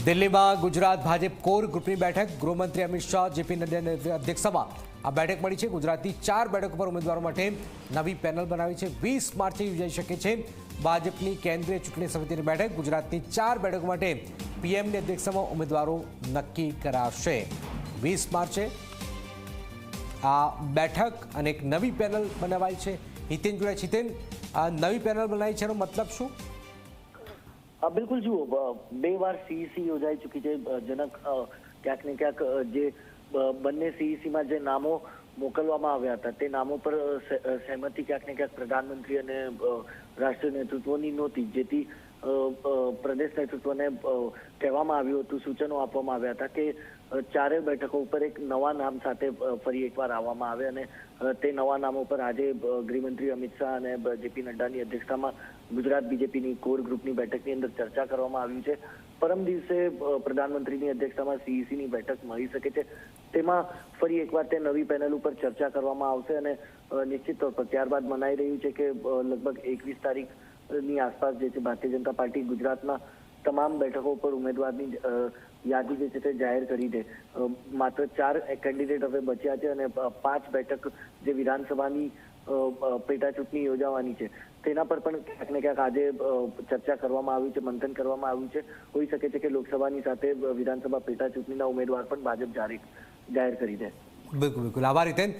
દિલ્હીમાં ગુજરાત ભાજપ કોર ગ્રુપની બેઠક ગૃહમંત્રી અમિત શાહ જેપી નડ્ડાની અધ્યક્ષતામાં આ બેઠક મળી છે। ગુજરાતની 4 બેઠકો પર ઉમેદવારો માટે નવી પેનલ બનાવી છે। 20 માર્ચે યોજાઈ શકે છે ભાજપની કેન્દ્રીય ચૂંટણી સમિતિની બેઠક। ગુજરાતની 4 બેઠકો માટે પીએમની અધ્યક્ષતામાં ઉમેદવારો નક્કી કરાશે। 20 માર્ચે આ બેઠક અને એક નવી પેનલ બનાવાઈ છે। હિતેન જોડાય છે। હિતેન, આ નવી પેનલ બનાવી છે એનો મતલબ શું? બિલકુલ જુઓ, 2 વાર સીઈસી યોજાઈ ચૂકી છે। જનક ક્યાંક ને ક્યાંક જે બંને સીઈસીમાં જે નામો મોકલવામાં આવ્યા હતા તે નામો પર સહેમતિ ક્યાંક ને ક્યાંક પ્રધાનમંત્રી અને રાષ્ટ્રીય નેતૃત્વની નહોતી, જેથી પ્રદેશ નેતૃત્વને કહેવામાં આવ્યું હતું, સૂચનો આપવામાં આવ્યા હતા કે 4 બેઠકો ઉપર એક નવા નામ સાથે ફરી એકવાર આવવામાં આવે અને તે નવા નામો પર આજે ગૃહમંત્રી અમિત શાહ અને જેપી નડ્ડાની અધ્યક્ષતામાં ગુજરાત બીજેપીની કોર ગ્રુપની બેઠકની અંદર ચર્ચા કરવામાં આવી છે। પરમ દિવસે પ્રધાનમંત્રીની અધ્યક્ષતામાં સીઈસીની બેઠક મળી શકે છે। તેમાં ફરી એકવાર તે નવી પેનલ ઉપર ચર્ચા કરવામાં આવશે અને નિશ્ચિત તौर પર ત્યારબાદ મનાઈ રહ્યું છે કે લગભગ 21 તારીખની આસપાસ જે છે ભારતીય જનતા પાર્ટી ગુજરાતમાં તમામ બેઠકો પર ઉમેદવારની યાદી જે છે તે જાહેર કરી દે। માત્ર 4 કેન્ડિડેટ હવે બચ્યા છે અને 5 બેઠક જે વિધાનસભાની પેટા ચૂંટણી યોજાવાની છે તેના પર પણ ક્યાંક ને ક્યાંક આજે ચર્ચા કરવામાં આવી છે, મંથન કરવામાં આવ્યું છે। હોઈ શકે છે કે લોકસભાની સાથે વિધાનસભા પેટા ચૂંટણીના ઉમેદવાર પણ ભાજપ જાહેર કરી દે। બિલકુલ, આભાર હિતેન।